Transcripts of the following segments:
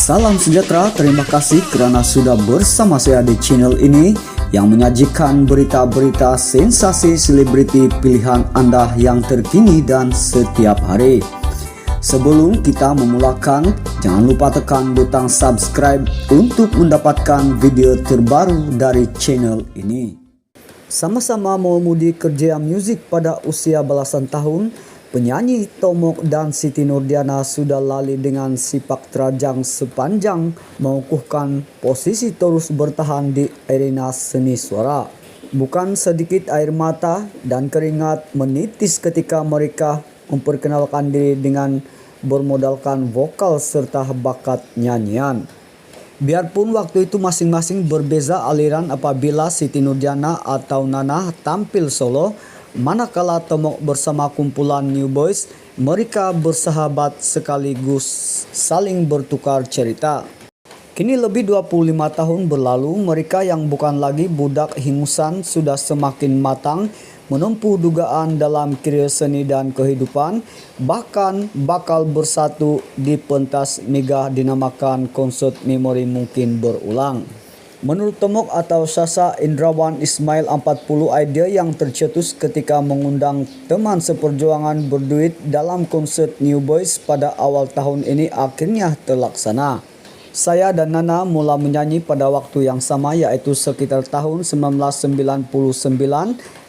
Salam sejahtera, terima kasih kerana sudah bersama saya di channel ini yang menyajikan berita-berita sensasi selebriti pilihan anda yang terkini dan setiap hari. Sebelum kita memulakan, jangan lupa tekan butang subscribe untuk mendapatkan video terbaru dari channel ini. Sama-sama mengemudi kerjaya muzik pada usia belasan tahun, penyanyi Tomok dan Siti Nurdiana sudah lali dengan sipak terajang sepanjang mengukuhkan posisi terus bertahan di arena seni suara. Bukan sedikit air mata dan keringat menitis ketika mereka memperkenalkan diri dengan bermodalkan vokal serta bakat nyanyian. Biarpun waktu itu masing-masing berbeza aliran apabila Siti Nurdiana atau Nana tampil solo, manakala Tomok bersama kumpulan New Boys, mereka bersahabat sekaligus saling bertukar cerita. Kini lebih 25 tahun berlalu, mereka yang bukan lagi budak hingusan sudah semakin matang menempuh dugaan dalam karya seni dan kehidupan, bahkan bakal bersatu di pentas megah dinamakan konsert memori mungkin berulang. Menurut Tomok atau Sasa Indrawan Ismail 40, idea yang tercetus ketika mengundang teman seperjuangan berduit dalam konsert New Boys pada awal tahun ini akhirnya terlaksana. Saya dan Nana mula menyanyi pada waktu yang sama, yaitu sekitar tahun 1999,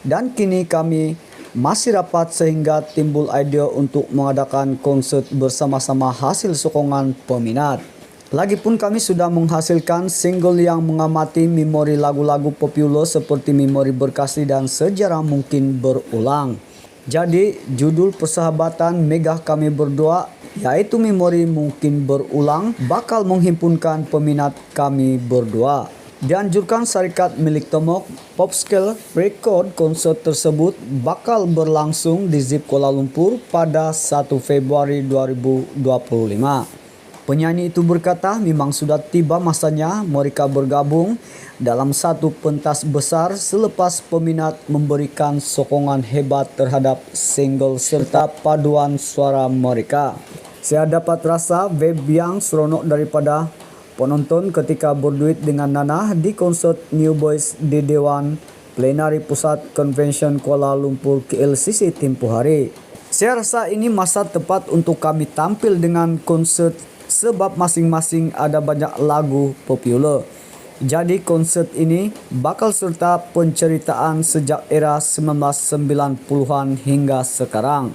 dan kini kami masih rapat sehingga timbul ide untuk mengadakan konsert bersama-sama hasil sokongan peminat. Lagipun kami sudah menghasilkan single yang mengamati memori lagu-lagu populer seperti Memori Berkasih dan Sejarah Mungkin Berulang. Jadi judul persahabatan megah kami berdua, yaitu Memori Mungkin Berulang, bakal menghimpunkan peminat kami berdua. Dianjurkan syarikat milik Tomok, Popscale Record. Konsert tersebut bakal berlangsung di ZIP Kuala Lumpur pada 1 Februari 2025. Penyanyi itu berkata memang sudah tiba masanya mereka bergabung dalam satu pentas besar selepas peminat memberikan sokongan hebat terhadap single serta paduan suara mereka. Saya dapat rasa vibe yang seronok daripada penonton ketika berduit dengan Nana di konsert New Boys di Dewan Plenari Pusat Convention Kuala Lumpur KLCC tempoh hari. Saya rasa ini masa tepat untuk kami tampil dengan konsert sebab masing-masing ada banyak lagu popular. Jadi konsert ini bakal serta penceritaan sejak era 1990-an hingga sekarang.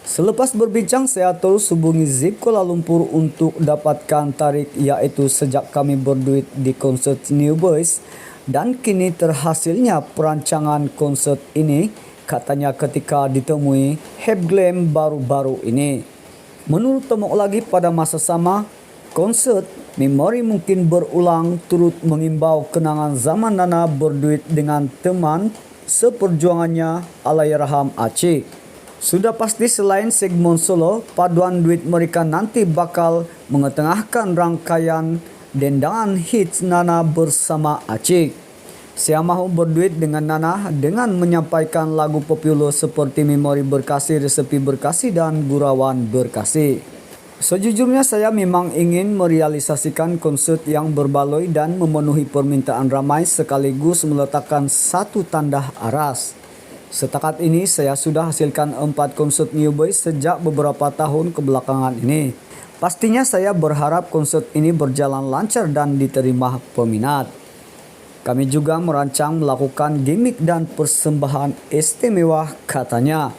Selepas berbincang, saya terus hubungi ZIP Kuala Lumpur untuk dapatkan tarik, yaitu sejak kami berduit di konsert New Boys, dan kini terhasilnya perancangan konsert ini, katanya ketika ditemui Hebglam baru-baru ini. Menurut Tomok lagi, pada masa sama, konsert Memori Mungkin Berulang turut mengimbau kenangan zaman Nana berduit dengan teman seperjuangannya Allahyarham Aceh. Sudah pasti selain segmen solo, paduan duit mereka nanti bakal mengetengahkan rangkaian dendangan hits Nana bersama Aceh. Saya mahu berduit dengan Nana dengan menyampaikan lagu populer seperti Memori Berkasih, Resepi Berkasih, dan Gurauan Berkasih. Sejujurnya saya memang ingin merealisasikan konsert yang berbaloi dan memenuhi permintaan ramai sekaligus meletakkan satu tanda aras. Setakat ini saya sudah hasilkan 4 konsert New Boys sejak beberapa tahun kebelakangan ini. Pastinya saya berharap konsert ini berjalan lancar dan diterima peminat. Kami juga merancang melakukan gimmick dan persembahan istimewa, katanya.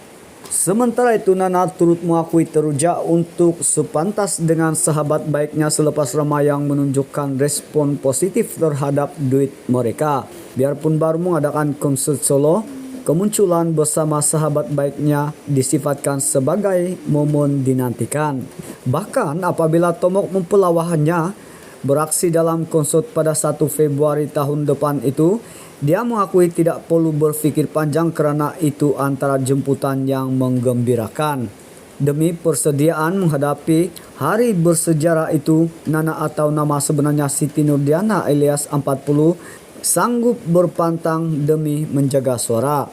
Sementara itu, Nana turut mengakui teruja untuk sepantas dengan sahabat baiknya selepas ramai yang menunjukkan respon positif terhadap duit mereka. Biarpun baru mengadakan konsert solo, kemunculan bersama sahabat baiknya disifatkan sebagai momen dinantikan. Bahkan apabila Tomok mempelawahannya beraksi dalam konsert pada 1 Februari tahun depan itu, dia mengakui tidak perlu berfikir panjang kerana itu antara jemputan yang menggembirakan. Demi persediaan menghadapi hari bersejarah itu, Nana atau nama sebenarnya Siti Nurdiana alias 40 sanggup berpantang demi menjaga suara.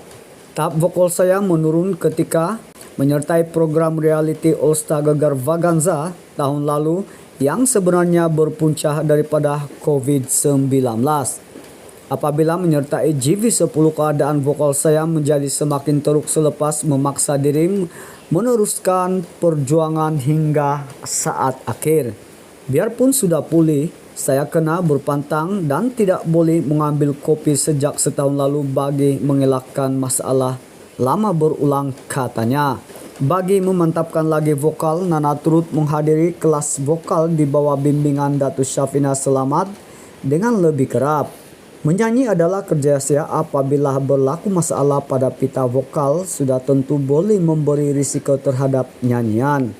Tahap vokal saya menurun ketika menyertai program reality All Star Gegar Vaganza tahun lalu yang sebenarnya berpunca daripada COVID-19. Apabila menyertai GV10, keadaan vokal saya menjadi semakin teruk selepas memaksa diri meneruskan perjuangan hingga saat akhir. Biarpun sudah pulih, saya kena berpantang dan tidak boleh mengambil kopi sejak setahun lalu bagi mengelakkan masalah lama berulang, katanya. Bagi memantapkan lagi vokal, Nana turut menghadiri kelas vokal di bawah bimbingan Datuk Syafina Selamat dengan lebih kerap. Menyanyi adalah kerja saya. Apabila berlaku masalah pada pita vokal, sudah tentu boleh memberi risiko terhadap nyanyian.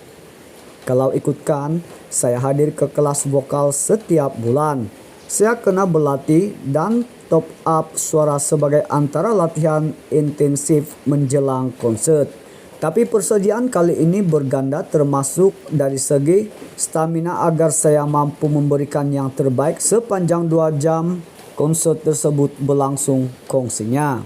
Kalau ikutkan, saya hadir ke kelas vokal setiap bulan. Saya kena berlatih dan top up suara sebagai antara latihan intensif menjelang konsert. Tapi persediaan kali ini berganda, termasuk dari segi stamina agar saya mampu memberikan yang terbaik sepanjang 2 jam konsert tersebut berlangsung, kongsinya.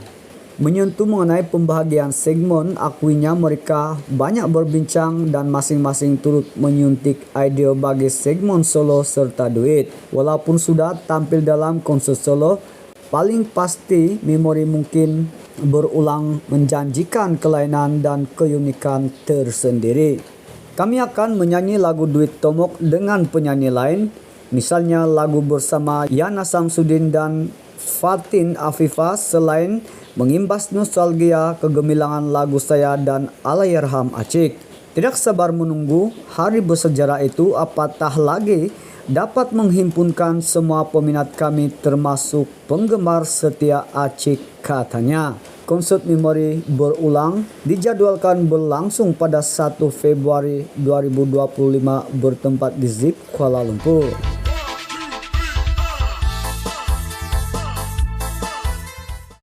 Menyentuh mengenai pembahagian segmen, akuinya mereka banyak berbincang dan masing-masing turut menyuntik ide bagi segmen solo serta duet. Walaupun sudah tampil dalam konser solo, paling pasti memori mungkin berulang menjanjikan kelainan dan keunikan tersendiri. Kami akan menyanyi lagu duet Tomok dengan penyanyi lain, misalnya lagu bersama Yana Samsudin dan Fatin Afifah, selain mengimbas nostalgia kegemilangan lagu saya dan Allahyarham Acik. Tidak sabar menunggu hari bersejarah itu, apatah lagi dapat menghimpunkan semua peminat kami termasuk penggemar setia Acik, katanya. Konsert memori berulang dijadwalkan berlangsung pada 1 Februari 2025 bertempat di ZIP Kuala Lumpur.